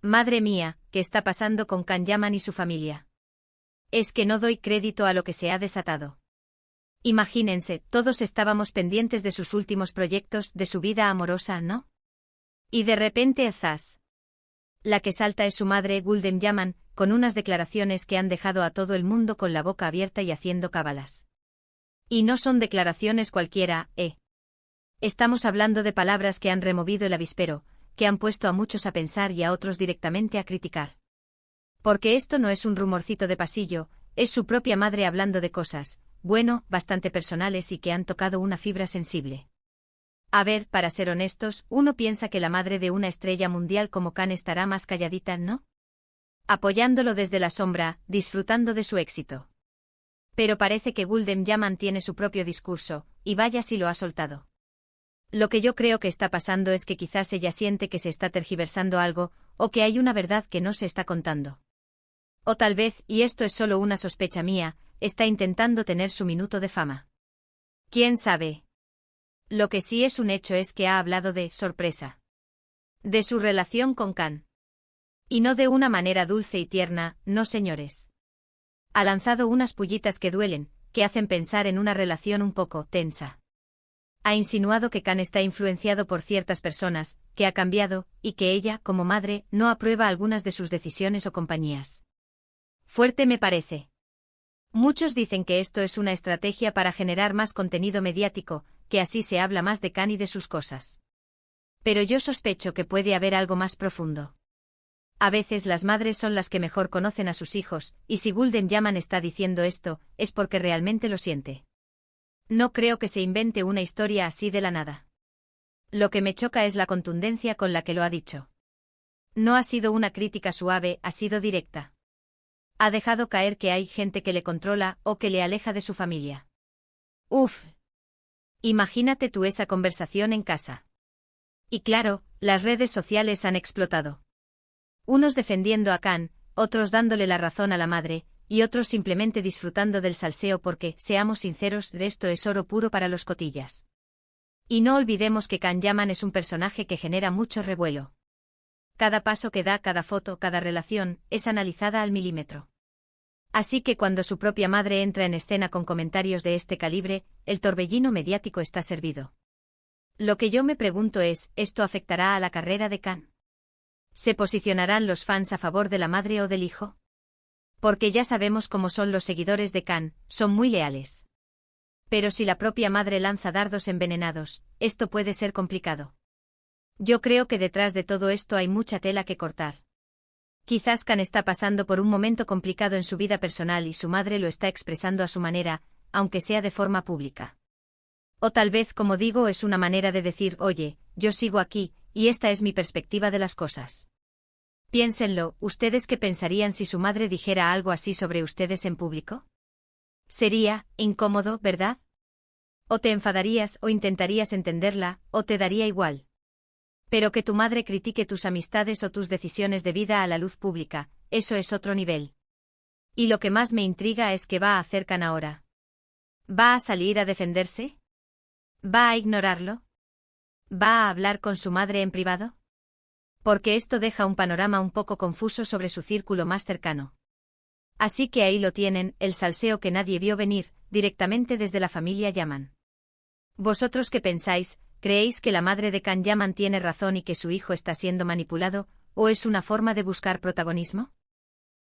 Madre mía, ¿qué está pasando con Can Yaman y su familia? Es que no doy crédito a lo que se ha desatado. Imagínense, todos estábamos pendientes de sus últimos proyectos, de su vida amorosa, ¿no? Y de repente, ¡zas! La que salta es su madre, Gulden Yaman, con unas declaraciones que han dejado a todo el mundo con la boca abierta y haciendo cábalas. Y no son declaraciones cualquiera, ¿eh? Estamos hablando de palabras que han removido el avispero, que han puesto a muchos a pensar y a otros directamente a criticar. Porque esto no es un rumorcito de pasillo, es su propia madre hablando de cosas, bueno, bastante personales y que han tocado una fibra sensible. A ver, para ser honestos, uno piensa que la madre de una estrella mundial como Can estará más calladita, ¿no? Apoyándolo desde la sombra, disfrutando de su éxito. Pero parece que Gulden Yaman tiene su propio discurso, y vaya si lo ha soltado. Lo que yo creo que está pasando es que quizás ella siente que se está tergiversando algo, o que hay una verdad que no se está contando. O tal vez, y esto es solo una sospecha mía, está intentando tener su minuto de fama. ¿Quién sabe? Lo que sí es un hecho es que ha hablado de sorpresa. De su relación con Can. Y no de una manera dulce y tierna, no señores. Ha lanzado unas pullitas que duelen, que hacen pensar en una relación un poco tensa. Ha insinuado que Can está influenciado por ciertas personas, que ha cambiado, y que ella, como madre, no aprueba algunas de sus decisiones o compañías. Fuerte me parece. Muchos dicen que esto es una estrategia para generar más contenido mediático, que así se habla más de Can y de sus cosas. Pero yo sospecho que puede haber algo más profundo. A veces las madres son las que mejor conocen a sus hijos, y si Gulden Yaman está diciendo esto, es porque realmente lo siente. No creo que se invente una historia así de la nada. Lo que me choca es la contundencia con la que lo ha dicho. No ha sido una crítica suave, ha sido directa. Ha dejado caer que hay gente que le controla o que le aleja de su familia. Uf. Imagínate tú esa conversación en casa. Y claro, las redes sociales han explotado. Unos defendiendo a Can, otros dándole la razón a la madre, y otros simplemente disfrutando del salseo porque, seamos sinceros, de esto es oro puro para los cotillas. Y no olvidemos que Can Yaman es un personaje que genera mucho revuelo. Cada paso que da, cada foto, cada relación, es analizada al milímetro. Así que cuando su propia madre entra en escena con comentarios de este calibre, el torbellino mediático está servido. Lo que yo me pregunto es, ¿esto afectará a la carrera de Can? ¿Se posicionarán los fans a favor de la madre o del hijo? Porque ya sabemos cómo son los seguidores de Can, son muy leales. Pero si la propia madre lanza dardos envenenados, esto puede ser complicado. Yo creo que detrás de todo esto hay mucha tela que cortar. Quizás Can está pasando por un momento complicado en su vida personal y su madre lo está expresando a su manera, aunque sea de forma pública. O tal vez, como digo, es una manera de decir, oye, yo sigo aquí, y esta es mi perspectiva de las cosas. Piénsenlo, ¿ustedes qué pensarían si su madre dijera algo así sobre ustedes en público? Sería incómodo, ¿verdad? O te enfadarías o intentarías entenderla, o te daría igual. Pero que tu madre critique tus amistades o tus decisiones de vida a la luz pública, eso es otro nivel. Y lo que más me intriga es qué va a hacer Can ahora. ¿Va a salir a defenderse? ¿Va a ignorarlo? ¿Va a hablar con su madre en privado? Porque esto deja un panorama un poco confuso sobre su círculo más cercano. Así que ahí lo tienen, el salseo que nadie vio venir, directamente desde la familia Yaman. ¿Vosotros qué pensáis? ¿Creéis que la madre de Can Yaman tiene razón y que su hijo está siendo manipulado, o es una forma de buscar protagonismo?